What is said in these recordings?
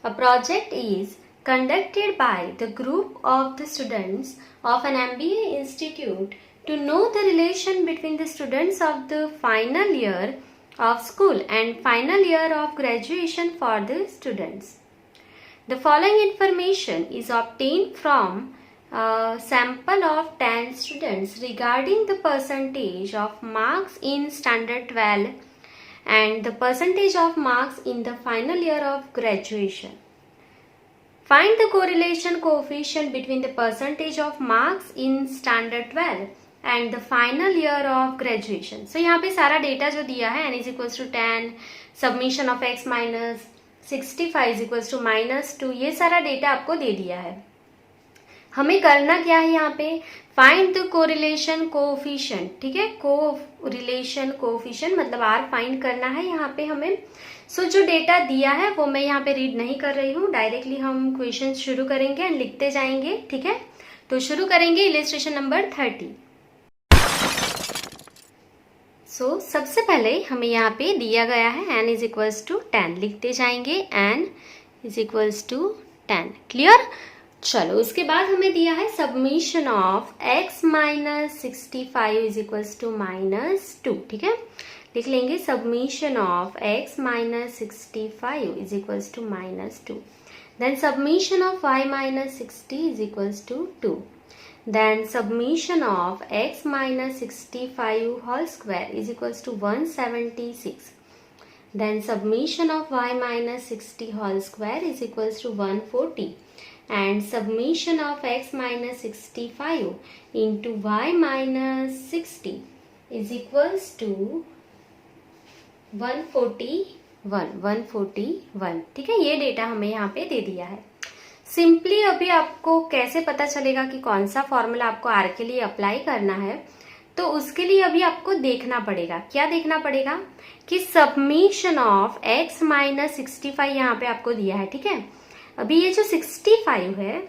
A project is conducted by the group of the students of an MBA institute to know the relation between the students of the final year of school and final year of graduation for the students. The following information is obtained from a sample of 10 students regarding the percentage of marks in standard 12 and the percentage of marks in the final year of graduation. Find the correlation coefficient between the percentage of marks in standard 12 and the final year of graduation. So यहाँ पे सारा data जो दिया है n is equals to 10, submission of x minus 65 is equals to minus 2, ये सारा data आपको दे दिया है. हमें करना क्या है यहाँ पे, फाइंड द कोरिलेशन कोएफिशिएंट. ठीक है, कोरिलेशन कोएफिशिएंट मतलब r फाइंड करना है यहाँ पे हमें. सो जो डेटा दिया है वो मैं यहाँ पे रीड नहीं कर रही हूँ, डायरेक्टली हम क्वेश्चन शुरू करेंगे एंड लिखते जाएंगे. ठीक है, तो शुरू करेंगे इलिस्ट्रेशन नंबर 30. सो सबसे पहले हमें यहाँ पे दिया गया है n इज इक्वल्स टू 10, लिखते जाएंगे n is equals to 10. Clear. चलो उसके बाद हमें दिया है submission of x minus 65 is equals to minus 2. ठीक है, लिख लेंगे submission of x minus 65 is equals to minus 2. Then submission of y minus 60 is equals to 2. Then submission of x minus 65 whole square is equals to 176. Then submission of y minus 60 whole square is equals to 140. And summation of x minus 65 into y minus 60 is equals to 141. ठीक है, ये data हमें यहाँ पे दे दिया है. Simply अभी आपको कैसे पता चलेगा कि कौन सा फॉर्मूला आपको आर के लिए अप्लाई करना है, तो उसके लिए अभी आपको देखना पड़ेगा. क्या देखना पड़ेगा कि सबमिशन ऑफ x माइनस 65 यहाँ पे आपको दिया है. ठीक है, अभी ये जो 65 है,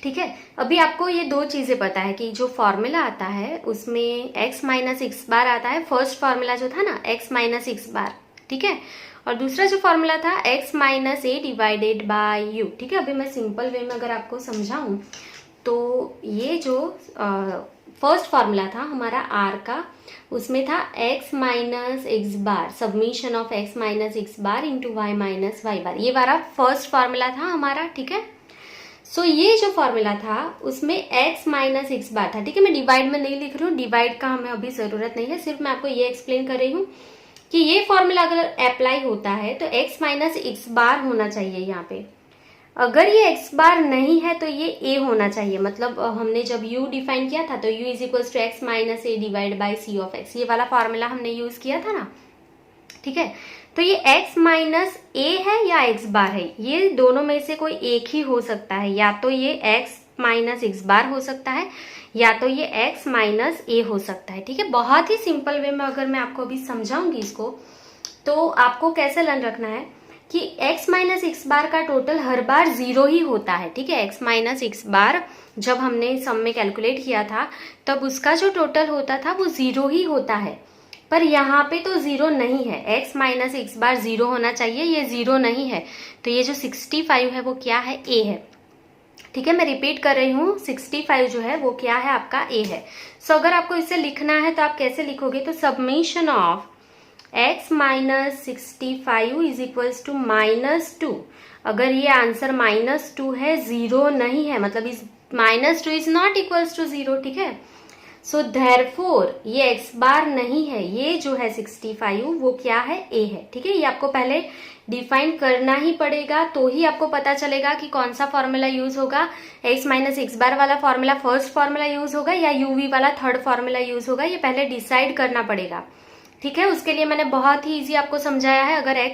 ठीक है, अभी आपको ये दो चीजें पता है कि जो फॉर्मूला आता है उसमें x माइनस x बार आता है. फर्स्ट फॉर्मूला जो था ना x माइनस x बार, ठीक है, और दूसरा जो फॉर्मूला था x minus a divided by u. ठीक है, अभी मैं सिंपल वे में अगर आपको समझाऊं तो ये जो फर्स्ट फॉर्मूला था हमारा r का, उसमें था x minus X bar, summation of x minus X bar into Y minus Y bar. ये वाला फर्स्ट फॉर्मूला था हमारा. ठीक है, सो ये जो फॉर्मूला था उसमें x माइनस एक्स बार था. ठीक है, मैं डिवाइड में नहीं लिख रही हूँ, डिवाइड का हमें अभी जरूरत नहीं है, सिर्फ मैं आपको ये एक्सप्लेन कर रही हूँ कि ये फॉर्मूला अगर अप्लाई होता है तो x माइनस एक्स बार होना चाहिए यहाँ पे. अगर ये x बार नहीं है तो ये a होना चाहिए. मतलब हमने जब u डिफाइन किया था तो u is equals to x minus a divide by c of x, ये वाला फॉर्मूला हमने यूज किया था ना. ठीक है, तो ये x माइनस ए है या x बार है, ये दोनों में से कोई एक ही हो सकता है. या तो ये x माइनस एक्स बार हो सकता है या तो ये x माइनस ए हो सकता है. ठीक है, बहुत ही सिंपल वे में अगर मैं आपको अभी समझाऊंगी इसको, तो आपको कैसे लर्न रखना है कि x माइनस एक्स बार का टोटल हर बार 0 ही होता है. ठीक है, x माइनस एक्स बार जब हमने सम में कैलकुलेट किया था तब उसका जो टोटल होता था वो 0 ही होता है, पर यहाँ पे तो 0 नहीं है. x माइनस एक्स बार 0 होना चाहिए, ये 0 नहीं है, तो ये जो 65 है वो क्या है, a है. ठीक है, मैं रिपीट कर रही हूँ, 65 जो है वो क्या है, आपका a है. सो अगर आपको इसे लिखना है तो आप कैसे लिखोगे, तो submission of x minus 65 is equals to minus 2. अगर ये आंसर माइनस 2 है, 0 नहीं है, मतलब इस minus 2 is not equals to 0. ठीक है, सो देयरफॉर ये x बार नहीं है, ये जो है 65 वो क्या है, a है. ठीक है, ये आपको पहले डिफाइन करना ही पड़ेगा, तो ही आपको पता चलेगा कि कौन सा फॉर्मूला यूज होगा. x माइनस एक्स बार वाला फॉर्मूला फर्स्ट फॉर्मूला यूज होगा या uv वाला थर्ड फॉर्मूला यूज होगा, ये पहले डिसाइड करना पड़ेगा. ठीक है, उसके लिए मैंने बहुत ही इजी आपको समझाया है. अगर x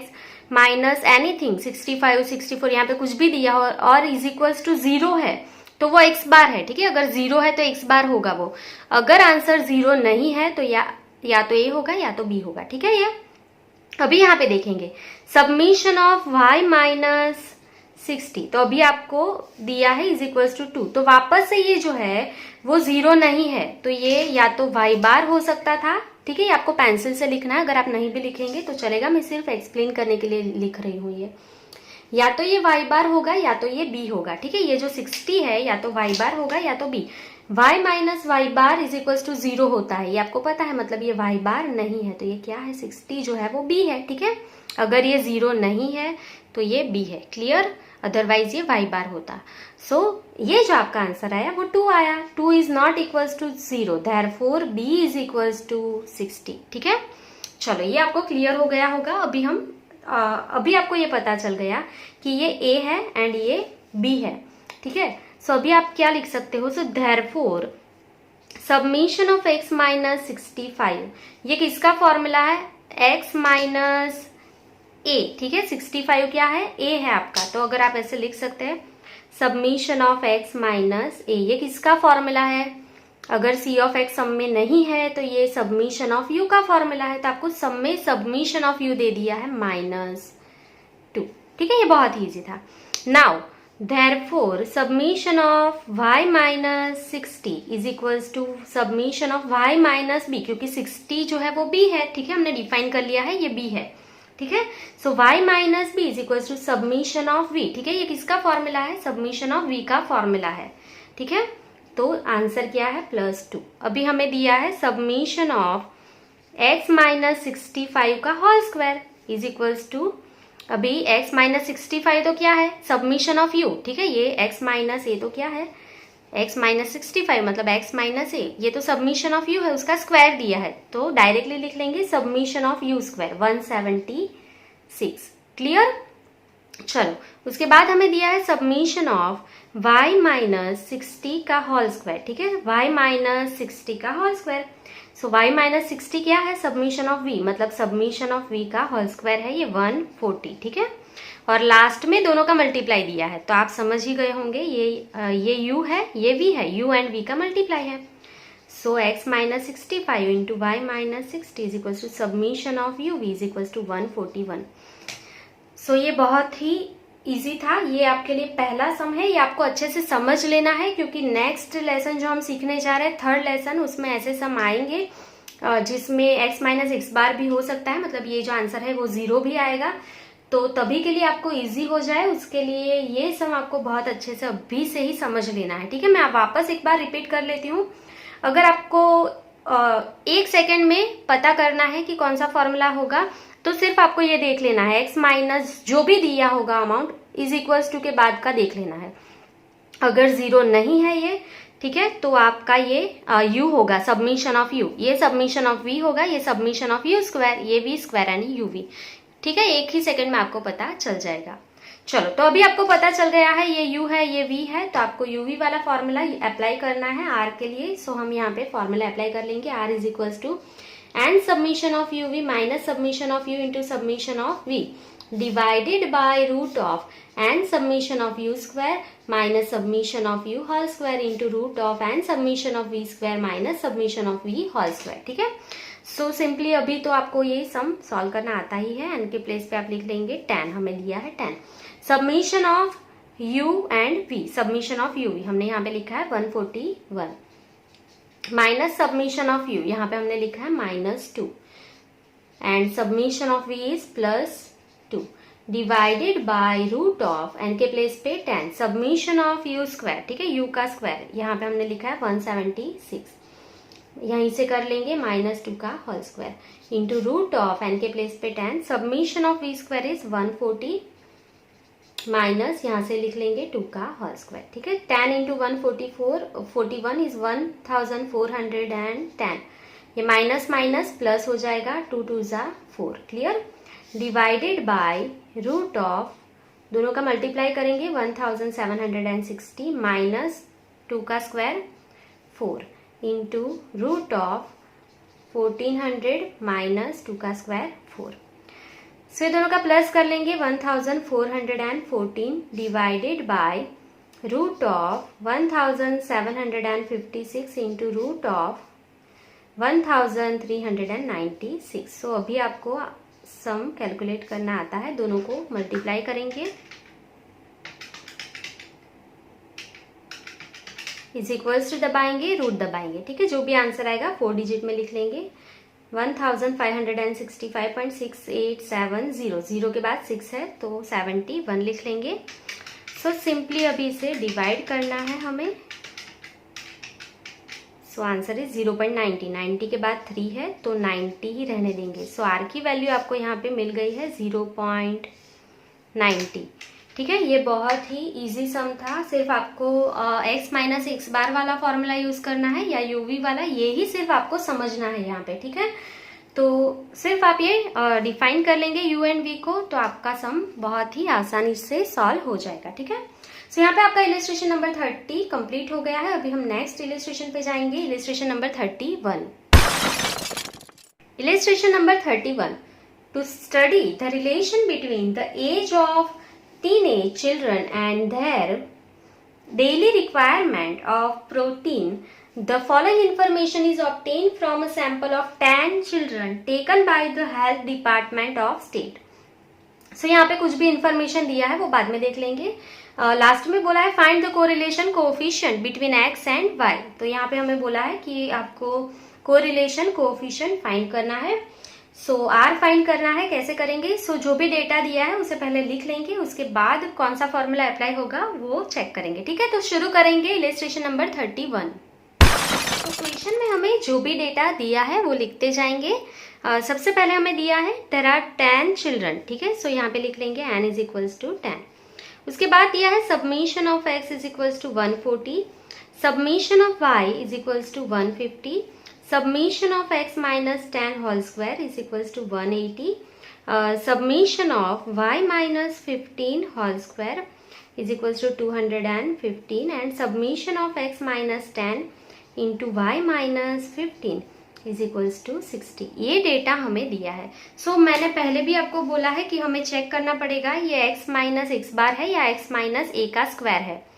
माइनस एनीथिंग 65 64 यहाँ पे कुछ भी दिया हो और इज इक्वल्स टू 0 है तो वो x बार है. ठीक है, अगर 0 है तो x बार होगा वो. अगर आंसर 0 नहीं है तो या तो a होगा या तो b होगा. ठीक है, ये अभी यहाँ पे देखेंगे सबमिशन ऑफ y माइनस 60, तो अभी आपको दिया है इज इक्वल्स टू 2, तो वापस से ये जो है वो 0 नहीं है, तो ये या तो y बार हो सकता था. ठीक है, ये आपको पेंसिल से लिखना है, अगर आप नहीं भी लिखेंगे तो चलेगा, मैं सिर्फ एक्सप्लेन करने के लिए लिख रही हूँ ये. या तो ये y बार होगा या तो ये b होगा, ठीक है। ये जो 60 है या तो y बार होगा या तो b। y minus Y bar is equal to 0 होता है, ये आपको पता है, मतलब ये y बार नहीं है, तो ये क्या है, 60 जो है वो b है, ठीक है। अगर ये 0 नहीं है तो ये b है, क्लियर, अदरवाइज ये y बार होता। सो ये जो आपका आंसर आया वो 2 आया। 2 is not equals to 0, therefore b is equals to 60, ठीक है। चलो ये आपको क्लियर हो गया होगा। अभी आपको ये पता चल गया कि ये a है एंड ये b है, ठीक है। सो अभी आप क्या लिख सकते हो, so therefore submission of x minus 65, ये किसका फॉर्मूला है, x माइनस a, ठीक है। 65 क्या है, a है आपका, तो अगर आप ऐसे लिख सकते हैं submission of x minus a, ये किसका फॉर्मूला है, अगर c ऑफ x सम में नहीं है तो ये सबमिशन ऑफ u का फॉर्मूला है, तो आपको सम में सबमिशन ऑफ u दे दिया है -2, ठीक है। ये बहुत ही इजी था। Now therefore submission of y minus 60 is equals to submission of y minus b, क्योंकि 60 जो है वो b है, ठीक है, हमने डिफाइन कर लिया है, ये b है, ठीक है। So y minus b is equals to submission of v, ठीक है। ये किसका फॉर्मूला है, सबमिशन ऑफ v का फॉर्मूला है, ठीक है। तो आंसर क्या है, +2। अभी हमें दिया है सबमिशन ऑफ x माइनस 65 का whole square is equals to, अभी x माइनस 65 तो क्या है, सबमिशन ऑफ u, ठीक है। ये x माइनस ए तो क्या है, x माइनस 65 मतलब x माइनस ए, ये तो सबमिशन ऑफ u है, उसका स्क्वायर दिया है, तो डायरेक्टली लिख लेंगे submission of u square 176, clear. चलो उसके बाद हमें दिया है सबमिशन ऑफ y माइनस 60 का होल स्क्वायर, ठीक है, y माइनस 60 का होल स्क्वायर। सो y माइनस 60 क्या है, सबमिशन ऑफ v, मतलब सबमिशन ऑफ v का होल स्क्वायर है ये 140, ठीक है। और लास्ट में दोनों का मल्टीप्लाई दिया है, तो आप समझ ही गए होंगे, ये u है, ये v है, u एंड v का मल्टीप्लाई है। So x minus 65 into Y minus 60 is equal to submission of u v is equal to 141। So ये बहुत ही इजी था, ये आपके लिए पहला सम है, ये आपको अच्छे से समझ लेना है, क्योंकि नेक्स्ट लेसन जो हम सीखने जा रहे हैं, थर्ड लेसन, उसमें ऐसे सम आएंगे जिसमें x माइनस एक्स बार भी हो सकता है, मतलब ये जो आंसर है वो 0 भी आएगा। तो तभी के लिए आपको इजी हो जाए, उसके लिए ये सम आपको बहुत अच्छे से अभी से ही समझ लेना है, ठीक है। मैं वापस एक बार रिपीट कर लेती हूँ। अगर आपको 1 सेकेंड में पता करना है कि कौन सा फॉर्मूला होगा, तो सिर्फ आपको ये देख लेना है, x माइनस जो भी दिया होगा अमाउंट इज इक्वल्स टू के बाद का देख लेना है। अगर 0 नहीं है ये, ठीक है, तो आपका ये u होगा, सबमिशन ऑफ u, ये सबमिशन ऑफ v होगा, ये सबमिशन ऑफ u स्क्वायर, ये v स्क्वायर यानी uv, ठीक है। एक ही सेकंड में आपको पता चल जाएगा। चलो तो अभी आपको पता चल गया है, ये u है, ये v है, तो आपको uv वाला फॉर्मूला अप्लाई करना है r के लिए। सो हम यहाँ पे फॉर्मूला अप्लाई कर लेंगे, r is equals to and summation of uv minus summation of u into summation of v divided by root of and summation of u square minus summation of u whole square into root of and summation of v square minus summation of v whole square, ठीक है। So simply अभी तो आपको ये sum solve करना आता ही है, n के प्लेस पे आप लिख लेंगे 10, हमें दिया है 10। Submission of u and v, submission of u हमने यहाँ पे लिखा है 141 माइनस सबमिशन ऑफ u, यहाँ पे हमने लिखा है -2 and submission of v is +2 divided by root of n के प्लेस पे 10 सबमिशन ऑफ u स्क्वायर, ठीक है, u का स्क्वायर, यहाँ पे हमने लिखा है 176, यहीं से कर लेंगे -2 का whole square into root of n के प्लेस पे 10 submission of v square is 140 minus यहाँ से लिख लेंगे 2 का होल स्क्वायर, ठीक है। 10 इंटू 141 इज 1410, ये माइनस माइनस प्लस हो जाएगा, 2 2 ज़ा 4, clear. Divided by root of, दोनों का मल्टीप्लाई करेंगे 1760 माइनस 2 का square 4 into root of 1400 minus 2 का स्क्वायर 4। सो दोनों का प्लस कर लेंगे 1414 divided by root of 1756 into root of 1396। So अभी आपको सम कैलकुलेट करना आता है, दोनों को मल्टीप्लाई करेंगे इज इक्वल्स टू दबाएंगे, रूट दबाएंगे, ठीक है। जो भी आंसर आएगा 4 डिजिट में लिख लेंगे 1565.6870, जीरो के बाद 6 है तो 71 लिख लेंगे। सो सिंपली अभी इसे डिवाइड करना है हमें। सो आंसर इज 0.90, 90 के बाद 3 है तो 90 ही रहने देंगे। सो आर की वैल्यू आपको यहाँ पे मिल गई है 0.90। ठीक है, ये बहुत ही इजी सम था। सिर्फ आपको x माइनस एक्स बार वाला फॉर्मूला यूज करना है या यूवी वाला, ये ही सिर्फ आपको समझना है यहाँ पे। ठीक है, तो सिर्फ आप ये डिफाइन कर लेंगे u एंड v को, तो आपका सम बहुत ही आसानी से सॉल्व हो जाएगा। ठीक है, सो यहाँ पे आपका इलिस्ट्रेशन नंबर 30 कंप्लीट हो गया है। अभी हम नेक्स्ट इलिस्ट्रेशन पे जाएंगे, illustration number 31। Illustration number 31, to study the relation between the age of teenage children and their daily requirement of protein, the following information is obtained from a sample of 10 children taken by the health department of state. So यहाँ पे कुछ भी information दिया है वो बाद में देख लेंगे। लास्ट में बोला है find the correlation coefficient between x and y। तो यहाँ पे हमें बोला है कि आपको कोरिलेशन कोएफिशिएंट फाइंड करना है। सो आर फाइंड करना है, कैसे करेंगे? सो जो भी डेटा दिया है उसे पहले लिख लेंगे, उसके बाद कौन सा फॉर्मूला अप्लाई होगा वो चेक करेंगे। ठीक है, तो शुरू करेंगे इलिस्ट्रेशन नंबर 31। तो क्वेश्चन में हमें जो भी डेटा दिया है वो लिखते जाएंगे। सबसे पहले हमें दिया है देयर आर 10 चिल्ड्रन। ठीक है, सो यहाँ पे लिख लेंगे n इज इक्वल्स टू 10। उसके बाद दिया है submission of x is equals to 140, submission of y is equals to 150, submission of x minus 10 whole square is equals to 180, submission of y minus 15 whole square is equals to 215, and submission of x minus 10 into y minus 15 is equals to 60। ये data हमें दिया है। सो मैंने पहले भी आपको बोला है कि हमें चेक करना पड़ेगा ये x माइनस एक्स बार है या x माइनस ए का स्क्वायर है।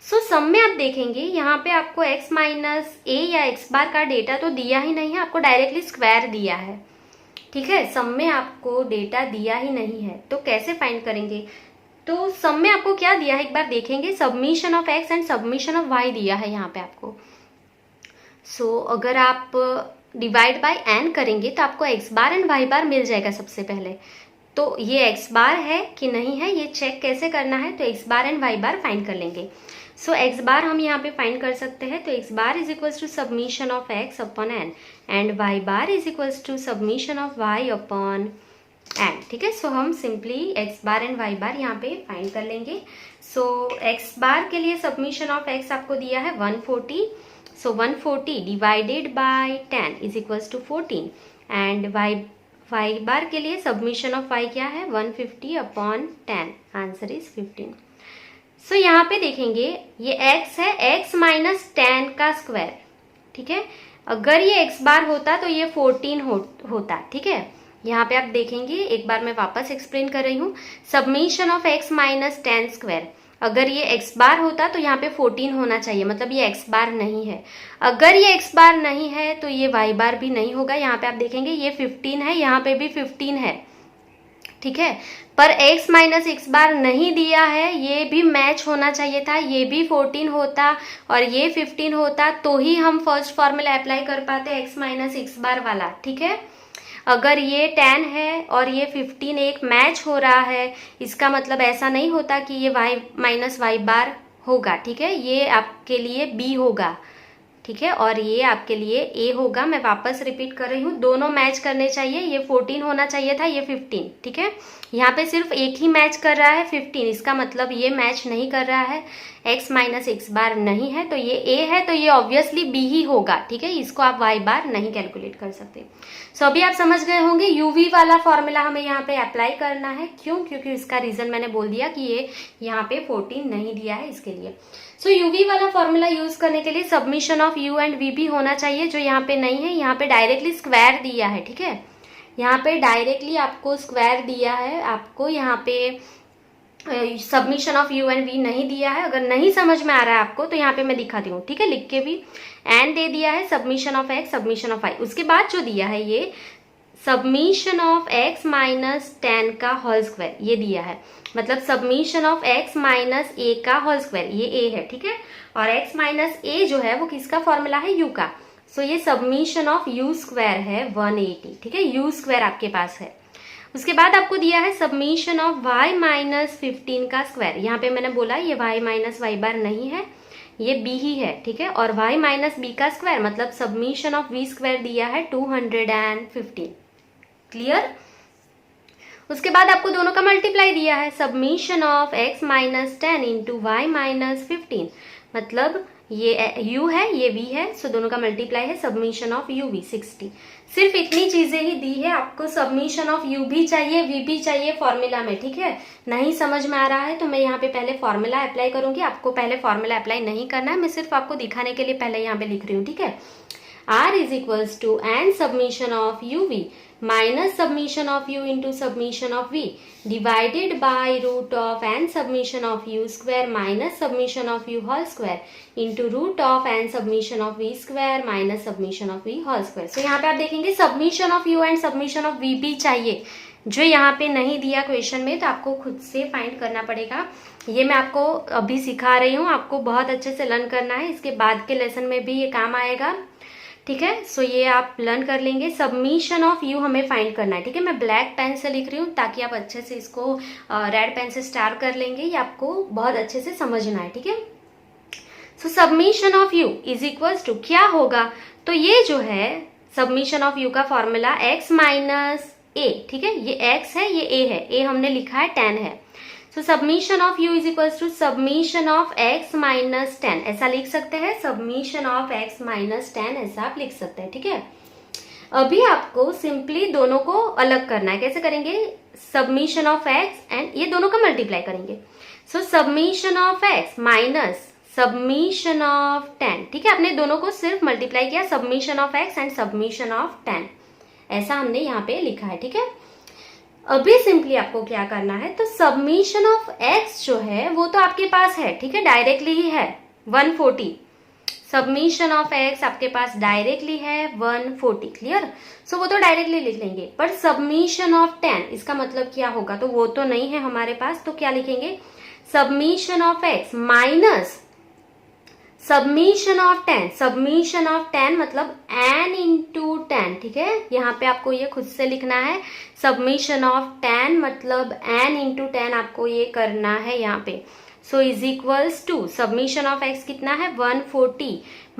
सो सम में आप देखेंगे यहाँ पे आपको x माइनस ए या x बार का डेटा तो दिया ही नहीं है, आपको डायरेक्टली स्क्वायर दिया है। ठीक है, सम में आपको डेटा दिया ही नहीं है, तो कैसे फाइंड करेंगे? तो सम में आपको क्या दिया है एक बार देखेंगे, summation of x and submission of y दिया है यहाँ पे आपको। सो अगर आप डिवाइड बाय n करेंगे तो आपको x बार एंड y बार मिल जाएगा सबसे पहले। तो ये x बार है कि नहीं है ये चेक कैसे करना है, तो x bar and y bar find कर लेंगे। सो x बार हम यहाँ पे फाइंड कर सकते हैं, तो x bar is equals to submission of x upon n and y bar is equals to submission of y upon n। ठीक है, सो हम simply x bar and y bar यहाँ पे फाइंड कर लेंगे। सो x बार के लिए सबमिशन ऑफ x आपको दिया है 140, so 140 divided by 10 is equals to 14, and y bar के लिए सबमिशन ऑफ y क्या है 150 अपॉन 10, आंसर इज 15। सो यहाँ पे देखेंगे ये x है x माइनस 10 का स्क्वायर। ठीक है, अगर ये x बार होता तो ये 14 होता। ठीक है, यहाँ पे आप देखेंगे, एक बार मैं वापस एक्सप्लेन कर रही हूँ, submission of x minus 10 square, अगर ये x बार होता तो यहाँ पे 14 होना चाहिए, मतलब ये x बार नहीं है। अगर ये x बार नहीं है तो ये y बार भी नहीं होगा। यहाँ पे आप देखेंगे ये 15 है, यहाँ पे भी 15 है। ठीक है, पर x माइनस एक्स बार नहीं दिया है, ये भी मैच होना चाहिए था, ये भी 14 होता और ये 15 होता, तो ही हम फर्स्ट फॉर्मूला अप्लाई कर पाते x माइनस एक्स बार वाला। ठीक है, अगर ये 10 है और ये 15 एक मैच हो रहा है, इसका मतलब ऐसा नहीं होता कि ये y माइनस वाई बार होगा। ठीक है, ये आपके लिए b होगा। ठीक है, और ये आपके लिए a होगा। मैं वापस रिपीट कर रही हूँ, दोनों मैच करने चाहिए, ये 14 होना चाहिए था, ये 15। ठीक है, यहाँ पे सिर्फ एक ही मैच कर रहा है 15, इसका मतलब ये मैच नहीं कर रहा है, x माइनस एक्स बार नहीं है, तो ये a है, तो ये ऑब्वियसली b ही होगा। ठीक है, इसको आप y बार नहीं कैलकुलेट कर सकते। सो अभी आप समझ गए होंगे uv वाला फॉर्मूला हमें यहाँ पे अप्लाई करना है। क्यों? क्योंकि इसका रीजन मैंने बोल दिया कि ये यहाँ पे 14 नहीं दिया है, इसके लिए। सो uv वाला फॉर्मूला यूज करने के लिए submission of u and v भी होना चाहिए, जो यहाँ पे नहीं है। यहाँ पे डायरेक्टली स्क्वायर दिया है। ठीक है, यहाँ पे डायरेक्टली आपको स्क्वायर दिया है, आपको यहाँ पे submission of u and v नहीं दिया है। अगर नहीं समझ में आ रहा है आपको तो यहाँ पे मैं दिखाती हूँ। ठीक है, लिख के भी एंड दे दिया है, submission of x submission of y। उसके बाद जो दिया है ये सबमिशन ऑफ x माइनस 10 का होल स्क्वायर, ये दिया है, मतलब submission of x minus a का होल स्क्वायर, ये a है। ठीक है, और x माइनस a जो है वो किसका फॉर्मूला है, u का। सो ये सबमिशन ऑफ यू स्क्वायर है 180, ठीक है, यू स्क्वायर आपके पास है। उसके बाद आपको दिया है सबमिशन ऑफ y माइनस 15 का स्क्वायर। यहाँ पे मैंने बोला ये y माइनस वाई बार नहीं है, ये b ही है, ठीक है, और y माइनस बी का स्क्वायर मतलब सबमिशन ऑफ v स्क्वायर दिया है 215। क्लियर। उसके बाद आपको दोनों का मल्टीप्लाई दिया है, submission of x minus 10 into Y minus 15 मतलब ये u है ये v है, सो दोनों का मल्टीप्लाई है, सबमिशन ऑफ u v 60। सिर्फ इतनी चीजें ही दी है, आपको सबमिशन ऑफ u भी चाहिए v भी चाहिए फॉर्मूला में, ठीक है। नहीं समझ में आ रहा है तो मैं यहाँ पे पहले फॉर्मूला अप्लाई करूंगी, आपको पहले फॉर्मूला अप्लाई नहीं करना है, मैं सिर्फ आपको दिखाने के लिए पहले यहाँ पे लिख रही हूँ, ठीक है। r is equals to N summation of u v minus submission of u into submission of v divided by root of N summation of u square minus submission of u whole square into root of N summation of v square minus submission of v whole square. So यहाँ पे आप देखेंगे summation of u and submission of v भी चाहिए, जो यहाँ पे नहीं दिया क्वेश्चन में, तो आपको खुद से फाइंड करना पड़ेगा। ये मैं आपको अभी सिखा रही हूँ, आपको बहुत अच्छे से लर्न करना है, इसके बाद के लेसन में भी ये काम आएगा, ठीक है। सो ये आप लर्न कर लेंगे। सबमिशन ऑफ यू हमें फाइंड करना है, ठीक है। मैं ब्लैक पेन से लिख रही हूँ ताकि आप अच्छे से इसको रेड पेन से स्टार कर लेंगे, ये आपको बहुत अच्छे से समझना है, ठीक है। So submission of U is equals to क्या होगा, तो ये जो है सबमिशन ऑफ यू का फॉर्मूला x माइनस ए, ठीक है, ये x है ये a है, a हमने लिखा है 10 है। So submission of u is equals to submission of x minus 10, ऐसा लिख सकते हैं, सबमिशन ऑफ x माइनस 10 ऐसा आप लिख सकते हैं, ठीक है। अभी आपको सिंपली दोनों को अलग करना है, कैसे करेंगे, सबमिशन ऑफ x एंड ये दोनों का मल्टीप्लाई करेंगे। So submission of x minus submission of 10, ठीक है, आपने दोनों को सिर्फ मल्टीप्लाई किया, summation of x and submission of 10 ऐसा हमने यहाँ पे लिखा है, ठीक है। अभी सिंपली आपको क्या करना है, तो सबमिशन ऑफ x जो है वो तो आपके पास है, ठीक है, डायरेक्टली ही है 140, सबमिशन ऑफ x आपके पास डायरेक्टली है 140, क्लियर। सो वो तो डायरेक्टली लिख लेंगे, पर सबमिशन ऑफ 10 इसका मतलब क्या होगा, तो वो तो नहीं है हमारे पास, तो क्या लिखेंगे, submission of x minus submission of 10, submission of 10 मतलब n इंटू 10, ठीक है, यहाँ पे आपको ये खुद से लिखना है, सबमिशन ऑफ 10 मतलब n इंटू 10 आपको ये करना है यहाँ पे। So is equals to submission of x कितना है 140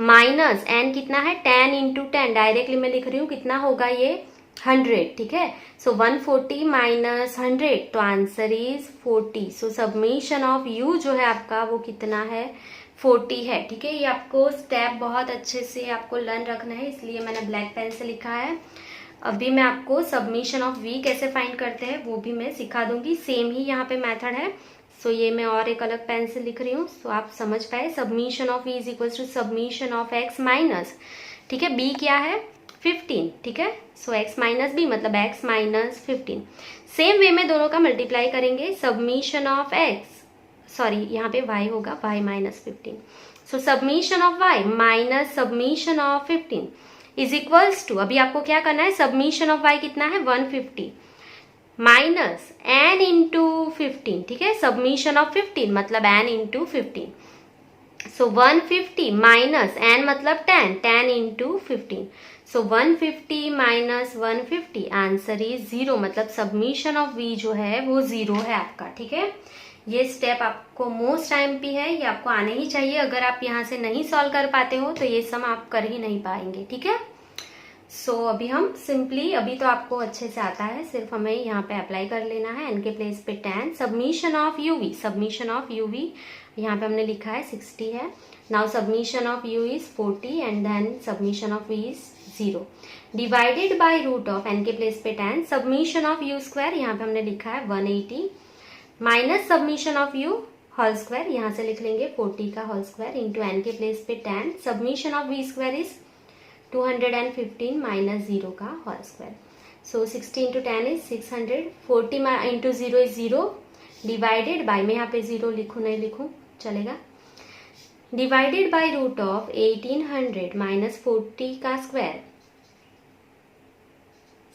माइनस n कितना है 10 इंटू 10, डायरेक्टली मैं लिख रही हूँ, कितना होगा ये 100, ठीक है। सो 140 माइनस 100 तो answer is 40। So submission of u जो है आपका वो कितना है 40 है, ठीक है। ये आपको स्टेप बहुत अच्छे से आपको लर्न रखना है, इसलिए मैंने ब्लैक पेन से लिखा है। अभी मैं आपको सबमिशन ऑफ v कैसे फाइंड करते हैं वो भी मैं सिखा दूंगी, सेम ही यहाँ पे मेथड है। सो ये मैं और एक अलग पेन से लिख रही हूँ, सो आप समझ पाए। Submission of v is equal to submission of x minus, ठीक है, b क्या है 15, ठीक है। सो x माइनस b मतलब x माइनस 15। सेम वे में दोनों का मल्टीप्लाई करेंगे, सबमिशन ऑफ x, सॉरी यहाँ पे y होगा y minus 15। So submission of y minus submission of 15 is equals to, अभी आपको क्या करना है, सबमिशन ऑफ y कितना है 150 माइनस n इंटू 15, ठीक है, सबमिशन ऑफ 15 मतलब n इंटू 15। सो 150 माइनस n मतलब 10, 10 into 15। So 150 minus 150 answer is 0, मतलब सबमिशन ऑफ v जो है वो 0 है आपका, ठीक है। ये स्टेप आपको मोस्ट टाइम पे है, ये आपको आने ही चाहिए, अगर आप यहाँ से नहीं सॉल्व कर पाते हो तो ये सम आप कर ही नहीं पाएंगे, ठीक है। सो अभी हम सिंपली, अभी तो आपको अच्छे से आता है, सिर्फ हमें यहाँ पे अप्लाई कर लेना है, n के प्लेस पे 10, submission of uv, submission of uv यहाँ पे हमने लिखा है 60 है। Now submission of u is 40 and then submission of v is 0 divided by root of n के प्लेस पे 10, सबमिशन ऑफ u स्क्वायर यहाँ पे हमने लिखा है 180 minus submission of u whole square, यहाँ से लिख लेंगे 40 का होल स्क्वायर इंटू n के प्लेस पे 10, submission of v square is 215 minus 0 का whole square. So 60 into 10 is 600, 40 into 0 is 0 divided by, मैं यहाँ पे 0 लिखूँ नहीं लिखूँ चलेगा, divided by root of 1800 minus 40 का स्क्वायर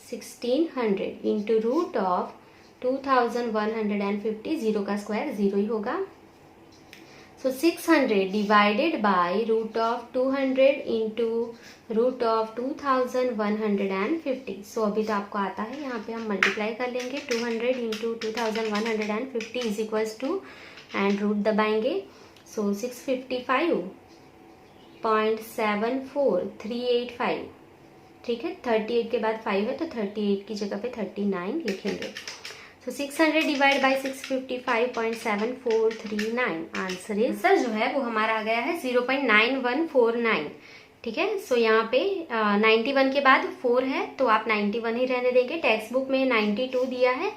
1600 इंटू रूट ऑफ 2150, 0 का स्क्वायर 0 ही होगा। So 600 divided by root of 200 into root of 2150. So अभी तो आपको आता है, यहाँ पे हम मल्टीप्लाई कर लेंगे 200 into 2150 is equals to and root दबाएंगे. सो 655.74385. ठीक है, 38 के बाद 5 है तो 38 की जगह पे 39 लिखेंगे. सो 600 डिवाइड बाई 655.7439. आंसर जो है वो हमारा आ गया है 0.9149. ठीक है, सो यहाँ पे 91 के बाद 4 है तो आप 91 ही रहने देंगे. टेक्स्ट बुक में 92 दिया है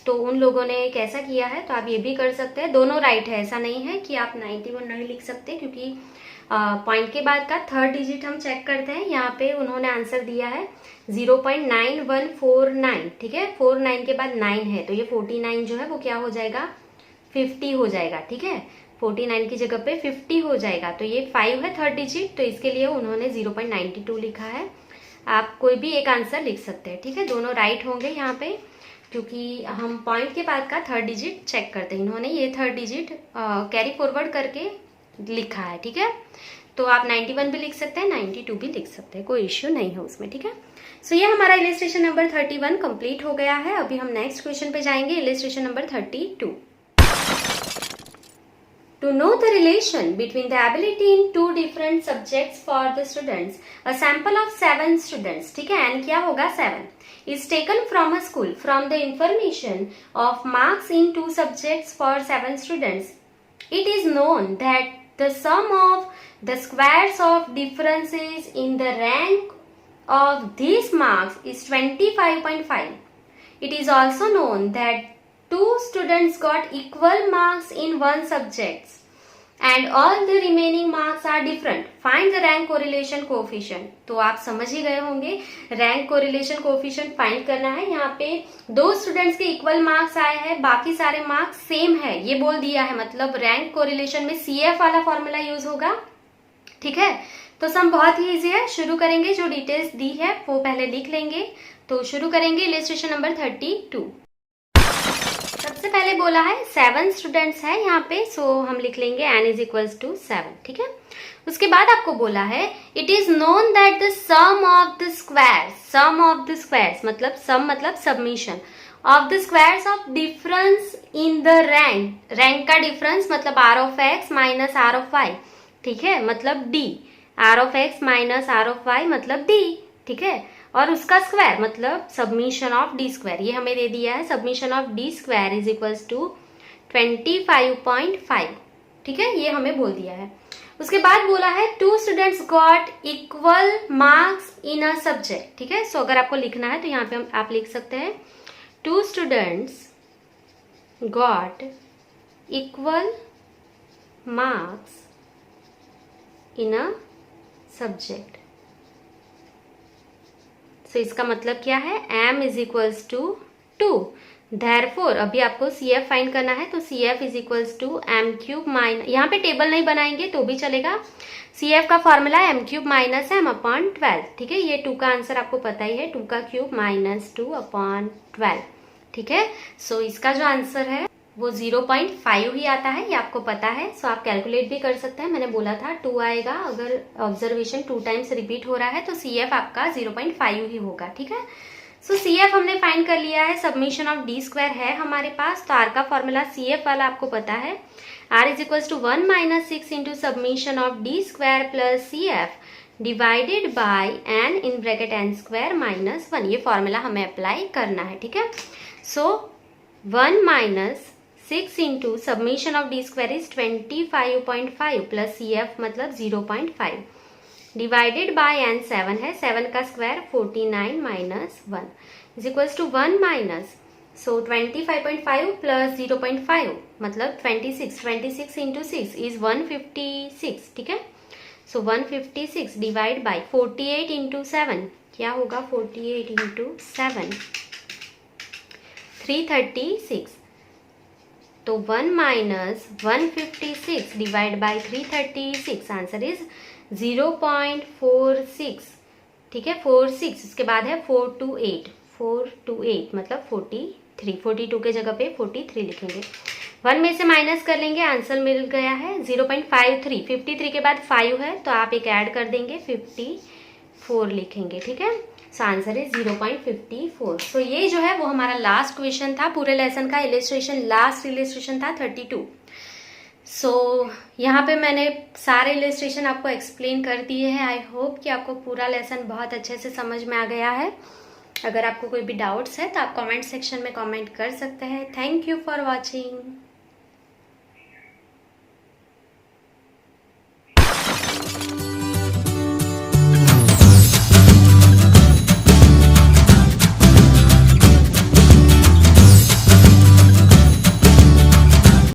तो उन लोगों ने कैसा किया है तो आप ये भी कर सकते हैं. दोनों राइट है, ऐसा नहीं है कि आप 91 नहीं लिख सकते, क्योंकि पॉइंट के बाद का थर्ड डिजिट हम चेक करते हैं. यहाँ पे उन्होंने आंसर दिया है 0.9149. ठीक है, 49 के बाद 9 है तो ये 49 जो है वो क्या हो जाएगा, 50 हो जाएगा. ठीक है, 49 की जगह पे 50 हो जाएगा. तो ये 5 है थर्ड डिजिट, तो इसके लिए उन्होंने 0.92 लिखा है. आप कोई भी एक आंसर लिख सकते हैं. ठीक है, दोनों राइट होंगे यहाँ पे, क्योंकि हम पॉइंट के बाद का थर्ड डिजिट चेक करते हैं. इन्होंने ये थर्ड डिजिट कैरी फॉरवर्ड करके लिखा है. ठीक है, तो आप 91 भी लिख सकते हैं, 92 भी लिख सकते हैं, कोई इश्यू नहीं है उसमें. ठीक है, सो ये हमारा इलिस्ट्रेशन नंबर 31 कंप्लीट हो गया है. अभी हम नेक्स्ट क्वेश्चन पे जाएंगे, illustration number 32. To know the relation between the ability in two different subjects for the students, a sample of 7 students, ठीक है, n क्या होगा 7, is taken from a school. From the information of marks in two subjects for 7 students, it is known that the sum of the squares of differences in the rank of these marks is 25.5. It is also known that two students got equal marks in one subject and all the remaining marks are different. Find the rank correlation coefficient. तो आप समझ ही गए होंगे, rank correlation coefficient find करना है. यहाँ पे 2 students के इक्वल मार्क्स आए हैं, बाकी सारे मार्क्स सेम है ये बोल दिया है, मतलब रैंक कोरिलेशन में CF वाला फॉर्मूला यूज होगा. ठीक है, तो सम बहुत ही इजी है. शुरू करेंगे, जो डिटेल्स दी है वो पहले लिख लेंगे. तो शुरू करेंगे इलिस्ट्रेशन नंबर 32. सबसे पहले बोला है 7 स्टूडेंट्स है यहाँ पे, सो हम लिख लेंगे n इज इक्वल्स टू 7. ठीक है, उसके बाद आपको बोला है it is known that the sum of the squares मतलब सम मतलब submission of the squares of difference in the rank का डिफरेंस मतलब r of x minus r of y. ठीक है, मतलब d, r of x minus r of y मतलब d. ठीक है, और उसका स्क्वायर मतलब सबमिशन ऑफ डी स्क्वायर, ये हमें दे दिया है. Submission of D square is equals to 25.5. ठीक है, ये हमें बोल दिया है. उसके बाद बोला है 2 students got equal marks in a subject. ठीक है, सो अगर आपको लिखना है तो यहाँ पे आप लिख सकते हैं 2 students got equal marks in a subject. So इसका मतलब क्या है, m is equals to 2. Therefore अभी आपको CF फाइंड करना है, तो CF is equals to m cube minus, यहाँ पे टेबल नहीं बनाएंगे तो भी चलेगा. CF का formula m cube minus m upon 12. ठीक है, ये 2 का आंसर आपको पता ही है, 2 का क्यूब माइनस 2 अपॉन 12. ठीक है, सो इसका जो आंसर है वो 0.5 ही आता है, ये आपको पता है. सो आप कैलकुलेट भी कर सकते हैं, मैंने बोला था 2 आएगा. अगर ऑब्जर्वेशन 2 टाइम्स रिपीट हो रहा है तो CF आपका 0.5 ही होगा. ठीक है, सो CF हमने फाइंड कर लिया है. सबमिशन ऑफ डी स्क्वायर है हमारे पास, तो R का फॉर्मूला CF वाला आपको पता है, R is equals to 1 minus 6 into submission of D square plus CF divided by n in bracket n square minus 1. ये फॉर्मूला हमें अप्लाई करना है. ठीक है, so 1 minus 6 into submission of D square is 25.5 plus CF मतलब 0.5 divided by n 7 है, 7 का square 49 minus 1 is equals to 1 minus, so 25.5 plus 0.5 मतलब 26 इंटू 6 इज 156. ठीक है, सो 156 डिवाइड बाय 48 इंटू 7 क्या होगा, 48 इंटू 7 336. तो 1 minus 156 divide by 336, answer is 0.46. ठीक है, 46, उसके बाद है 428 मतलब 43, 42 के जगह पे 43 लिखेंगे. 1 में से माइनस कर लेंगे, आंसर मिल गया है 0.53। 53 के बाद 5 है तो आप एक ऐड कर देंगे, 54 लिखेंगे, ठीक है। सो आंसर है 0.54। सो ये जो है वो हमारा लास्ट क्वेश्चन था पूरे लेसन का। इलिस्ट्रेशन, लास्ट इलिस्ट्रेशन था 32। सो यहाँ पे मैंने सारे इलिस्ट्रेशन आपको एक्सप्लेन कर दिए हैं। आई होप कि आपको पूरा लेसन बहुत अच्छे से समझ में आ गया है। अगर आपको कोई भी डाउट्स है तो आप कमेंट सेक्शन में कमेंट कर सकते हैं। Thank you for watching.